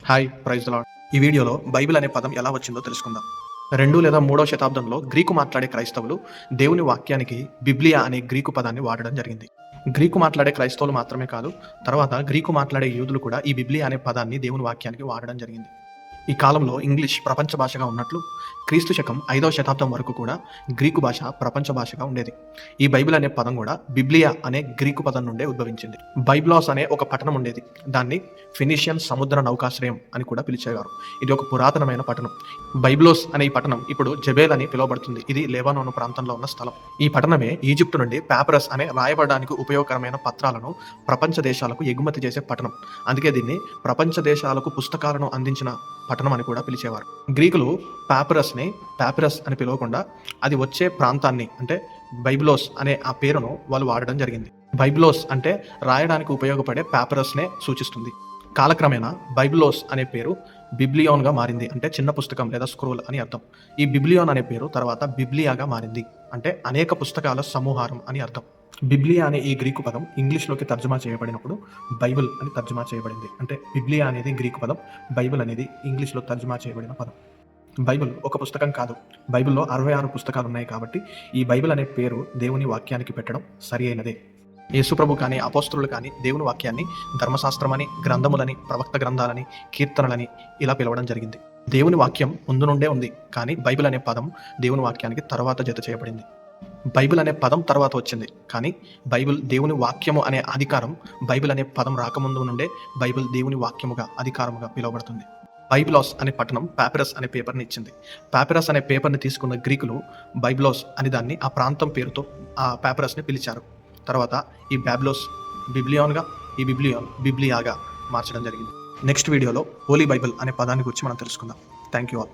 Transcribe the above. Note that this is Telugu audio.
Hi praise the lord. ఈ వీడియోలో బైబిల్ అనే పదం ఎలా వచ్చిందో తెలుసుకుందాం. 2 లేదా 3వ శతాబ్దంలో గ్రీకు మాట్లాడే క్రైస్తవులు దేవుని వాక్యానికి బిబ్లియా అనే గ్రీకు పదాన్ని వాడడం జరిగింది. గ్రీకు మాట్లాడే క్రైస్తవులు మాత్రమే కాదు, తర్వాత గ్రీకు మాట్లాడే యూదులు కూడా ఈ బిబ్లియా అనే పదాన్ని దేవుని వాక్యానికి వాడడం జరిగింది. ఈ కాలంలో ఇంగ్లీష్ ప్రపంచ భాషగా ఉన్నట్లు క్రీస్తు శకం 5వ శతాబ్దం వరకు కూడా గ్రీకు భాష ప్రపంచ భాషగా ఉండేది. ఈ బైబిల్ అనే పదం కూడా బిబ్లియా అనే గ్రీకు పదం నుండే ఉద్భవించింది. బైబ్లాస్ అనే ఒక పట్టణం ఉండేది. దాన్ని ఫినీషియన్ సముద్ర నౌకాశ్రయం అని కూడా పిలిచేవారు. ఇది ఒక పురాతనమైన పట్టణం. బైబ్లోస్ అనే ఈ పట్టణం ఇప్పుడు జబేల్ అని పిలువబడుతుంది. ఇది లెబానోను ప్రాంతంలో ఉన్న స్థలం. ఈ పట్టణమే ఈజిప్టు నుండి పాపరస్ అనే రాయబడడానికి ఉపయోగకరమైన పత్రాలను ప్రపంచ దేశాలకు ఎగుమతి చేసే పట్టణం. అందుకే దీన్ని ప్రపంచ దేశాలకు పుస్తకాలను అందించిన పట్టణం అని కూడా పిలిచేవారు. గ్రీకులు పాపిరస్ అని పిలవకుండా అది వచ్చే ప్రాంతాన్ని, అంటే బైబ్లోస్ అనే ఆ పేరును వాళ్ళు వాడడం జరిగింది. బైబ్లోస్ అంటే రాయడానికి ఉపయోగపడే పాపిరస్నే సూచిస్తుంది. కాలక్రమేణా బైబ్లోస్ అనే పేరు బిబ్లియోన్గా మారింది. అంటే చిన్న పుస్తకం లేదా స్క్రోల్ అని అర్థం. ఈ బిబ్లియోన్ అనే పేరు తర్వాత బిబ్లియాగా మారింది. అంటే అనేక పుస్తకాల సమూహారం అని అర్థం. బిబ్లియా అనే ఈ గ్రీకు పదం ఇంగ్లీష్లోకి తర్జుమా చేయబడినప్పుడు బైబిల్ అని తర్జుమా చేయబడింది. అంటే బిబ్లియా అనేది గ్రీకు పదం, బైబిల్ అనేది ఇంగ్లీష్లో తర్జుమా చేయబడిన పదం. బైబిల్ ఒక పుస్తకం కాదు, బైబిల్లో 66 పుస్తకాలు ఉన్నాయి. కాబట్టి ఈ బైబిల్ అనే పేరు దేవుని వాక్యానికి పెట్టడం సరి అయినదే. యేసుప్రభు కానీ అపోస్తలులు కానీ దేవుని వాక్యాన్ని ధర్మశాస్త్రమని, గ్రంథములని, ప్రవక్త గ్రంథాలని, కీర్తనలని ఇలా పిలవడం జరిగింది. దేవుని వాక్యం ముందు నుండే ఉంది, కానీ బైబిల్ అనే పదం దేవుని వాక్యానికి తర్వాత జత చేయబడింది. బైబిల్ అనే పదం తర్వాత వచ్చింది, కానీ బైబిల్ దేవుని వాక్యము అనే అధికారం బైబిల్ అనే పదం రాకముందు నుండే బైబిల్ దేవుని వాక్యముగా అధికారముగా పిలువబడుతుంది. బైబ్లాస్ అనే పట్టణం పాపిరస్ అనే పేపర్ని ఇచ్చింది. పాపిరస్ అనే పేపర్ని తీసుకున్న గ్రీకులు బైబ్లోస్ అని దాన్ని ఆ ప్రాంతం పేరుతో ఆ పాపిరస్ని పిలిచారు. తర్వాత ఈ బాబ్లోస్ బిబ్లియాన్గా, ఈ బిబ్లియాన్ బిబ్లియాగా మార్చడం జరిగింది. నెక్స్ట్ వీడియోలో హోలీ బైబిల్ అనే పదాన్ని గురించి మనం తెలుసుకుందాం. Thank you all.